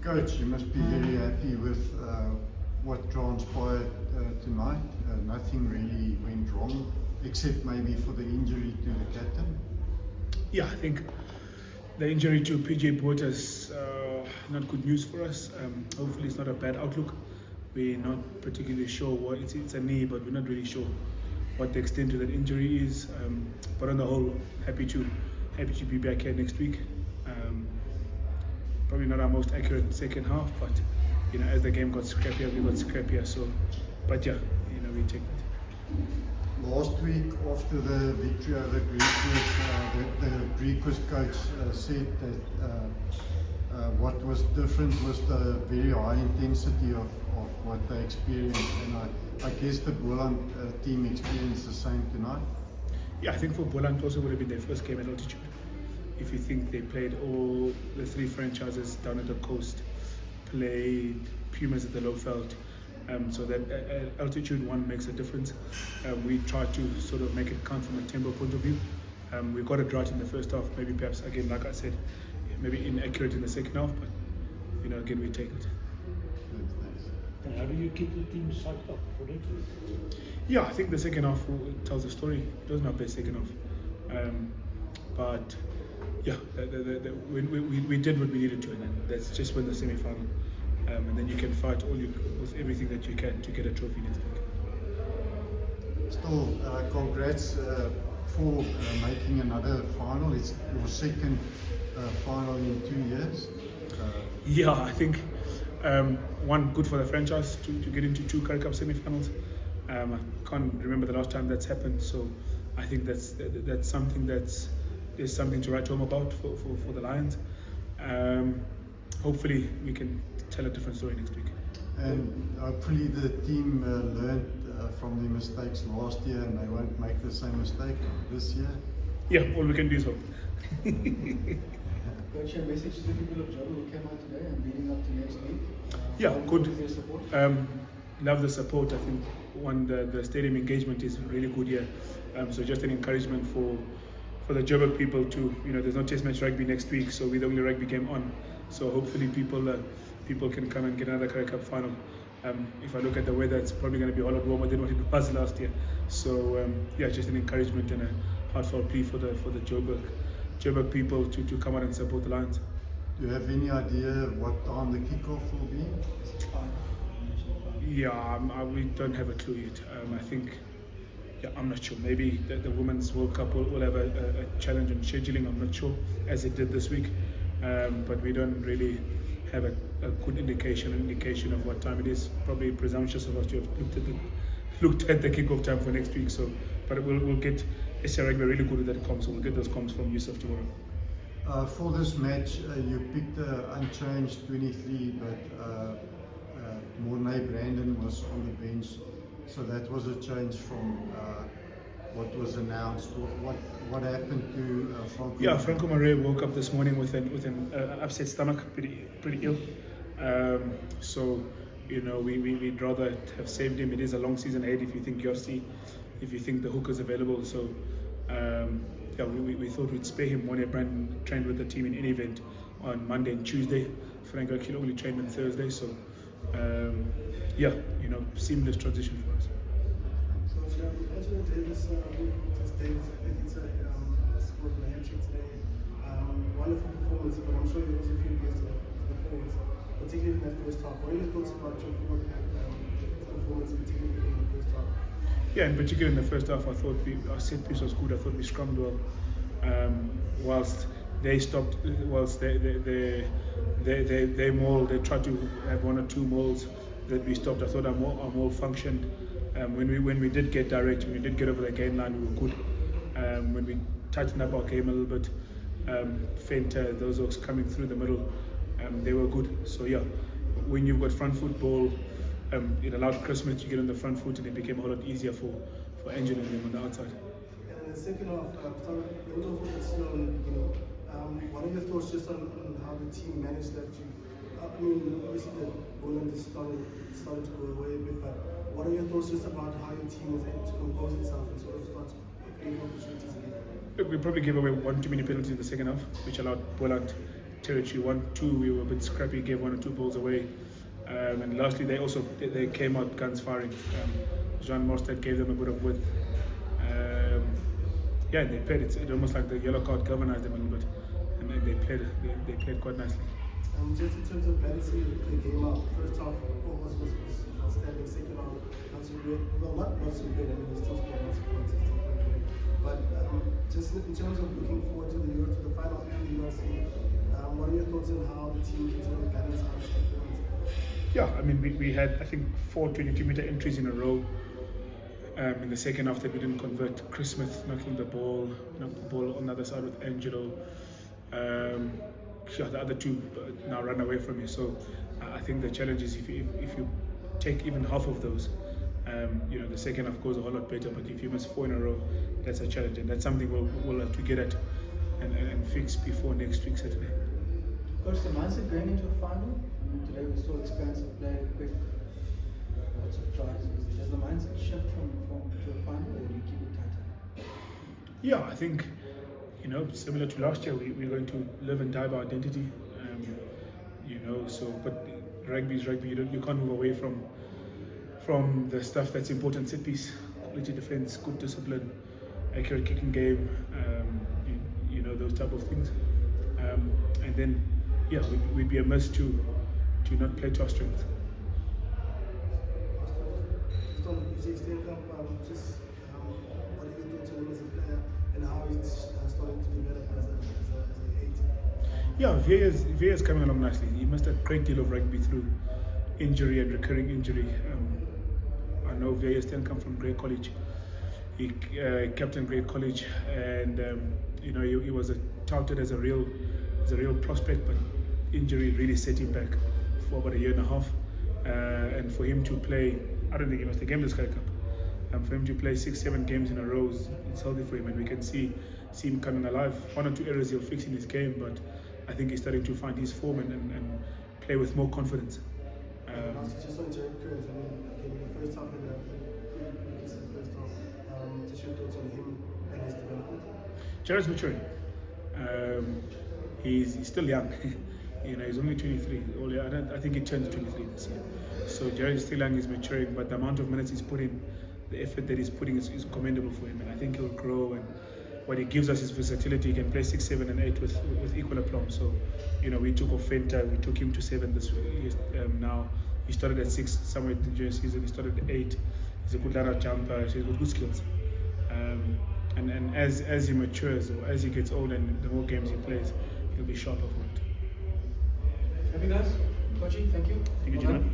Coach, you must be very happy with what transpired tonight. Nothing really went wrong, except maybe for the injury to the captain. Yeah, I think the injury to PJ Botha is not good news for us. Hopefully it's not a bad outlook. We're not particularly sure what it's a knee, but we're not really sure what the extent of that injury is. But on the whole, happy to be back here next week. Probably not our most accurate second half, but as the game got scrappier, we got scrappier. So, but yeah, we take that. Last week, after the victory over the Greek coach said that what was different was the very high intensity of what they experienced, and I guess the Boland team experienced the same tonight. Yeah, I think for Boland also would have been their first game at altitude. If you think they played all the three franchises down at the coast, played Pumas at the low veld, so that altitude one makes a difference. We try to sort of make it count from a tempo point of view. We got it right in the first half, maybe perhaps again, like I said, maybe inaccurate in the second half, but again we take it. And how do you keep the team psyched up for next week? Yeah, I think the second half tells the story. It was not best second half, but yeah, we did what we needed to, and then that's just win the semi-final, and then you can fight with everything that you can to get a trophy next week. Still, congrats for making another final. It's your second final in 2 years. Yeah, I think one, good for the franchise to get into two Currie Cup semi-finals. I can't remember the last time that's happened, so I think that's something there's something to write home about for the Lions. Hopefully we can tell a different story next week. And hopefully the team learned from their mistakes last year and they won't make the same mistake this year. Yeah, all we can do is hope. Coach, a message to the people of Joburg who came out today and leading up to next week. Yeah, good. Their support? Love the support. I think the stadium engagement is really good here. So just an encouragement for the Joburg people to, there's no test match rugby next week, so we're the only rugby game on. So hopefully people can come and get another Currie Cup final. If I look at the weather, it's probably going to be a lot warmer than what it was last year. So yeah, just an encouragement and a heartfelt plea for the Joburg people to come out and support the Lions. Do you have any idea what time the kickoff will be? Yeah, we don't have a clue yet. I think, I'm not sure. Maybe the Women's World Cup will have a challenge on scheduling. I'm not sure, as it did this week. But we don't really have a good indication of what time it is. Probably presumptuous of us to have looked at the kickoff time for next week. So, but we'll get SA Rugby really good at that comms. So we'll get those comms from Yusuf tomorrow. For this match, you picked the unchanged 23, but Mornay Brandon was on the bench, so that was a change from what was announced. What happened to Franco? Yeah, Franco Marais woke up this morning with an upset stomach, pretty ill. So we'd rather have saved him. It is a long season ahead. If you think Yorsi, if you think the hook is available, so yeah, we thought we'd spare him. Mornay Brandon trained with the team in any event on Monday and Tuesday. Franco actually only trained on Thursday, so yeah, seamless transition for us. So, Angela Davis just did, I think it's scored a hat-trick today. Wonderful performance, but I'm sure there was a few years to the forwards, particularly in that first half. What are your thoughts about your forward performance, particularly in the first half? Yeah, in particular in the first half, I thought our set piece was good. I thought we scrummed well. Whilst they stopped, whilst they mauled, they tried to have one or two mauls that we stopped. I thought our maul functioned. When we did get direct, when we did get over the game line, we were good. When we tightened up our game a little bit, Fenter, those oaks coming through the middle, they were good. So yeah, when you've got front foot ball, it allowed Chris Smith to get on the front foot, and it became a whole lot easier for Angel and them on the outside. And in the second half, what are your thoughts just on how the team managed that? Obviously the Boland started to go away a bit, but what are your thoughts just about how your team was able to compose itself and sort of start creating opportunities again? Look, we probably gave away one too many penalties in the second half, which allowed Boland territory. 1-2, we were a bit scrappy, gave 1 or 2 balls away. And lastly, they came out guns firing. Jean Morstad gave them a bit of width. Yeah, they played it almost like the yellow card galvanized them a little bit, and then they played quite nicely. Just in terms of balancing the game out, first half was outstanding, second half not so great. Well, not so great. I mean, we still scored lots of points, it's still quite great. But just in terms of looking forward to the final and the URC, what are your thoughts on how the team can sort of balance out stuff? Yeah, I mean, we had, I think, 4 22-meter entries in a row. In the second half that we didn't convert. Chris Smith knocked the ball on the other side with Angelo. The other 2 now run away from you. So I think the challenge is if you take even half of those, the second half goes a whole lot better. But if you miss 4 in a row, that's a challenge, and that's something we'll have to get at and fix before next week Saturday. Coach, the mindset going into a final, today was so expensive, play quick, lots of tries. Does the mindset shift from to a final, or do you keep it tighter? Yeah, I think, similar to last year, we're going to live and die by identity. But rugby is rugby. You can't move away from the stuff that's important: set piece, quality defense, good discipline, accurate kicking game. Those type of things. And then, yeah, we'd be amiss to not play to our strength. Just on the PJ Steenkamp, what are your thoughts on him as a player and how he's starting to develop as an 8? Yeah, Veer's coming along nicely. He missed a great deal of rugby through injury and recurring injury. I know Veer Steenkamp from Grey College. He captained Grey College, and he was touted as a real prospect, but injury really set him back for about a year and a half. And for him to play, I don't think he must have game this Sky Cup. For him to play 6-7 games in a row, it's healthy for him, and we can see him coming alive. 1 or 2 errors he'll fix in his game, but I think he's starting to find his form and play with more confidence. Just on Jared Currie, in the first half, just your thoughts on him and his development? Jared's maturing. He's still young. He's only 23. I think he turns 23 this year. So Jared is still young, he's maturing, but the amount of minutes he's put in, the effort that he's putting is commendable for him, and I think he'll grow. And what he gives us is versatility. He can play 6, 7, and 8 with equal aplomb. So, we took off Fenta, we took him to 7 this week. Now he started at 6 somewhere in the junior season. He started at 8. He's a good ladder jumper. He's got good skills. And as he matures, or as he gets older, and the more games he plays, he'll be sharper for it. Happy guys, Coachy, thank you. Thank you, gentlemen.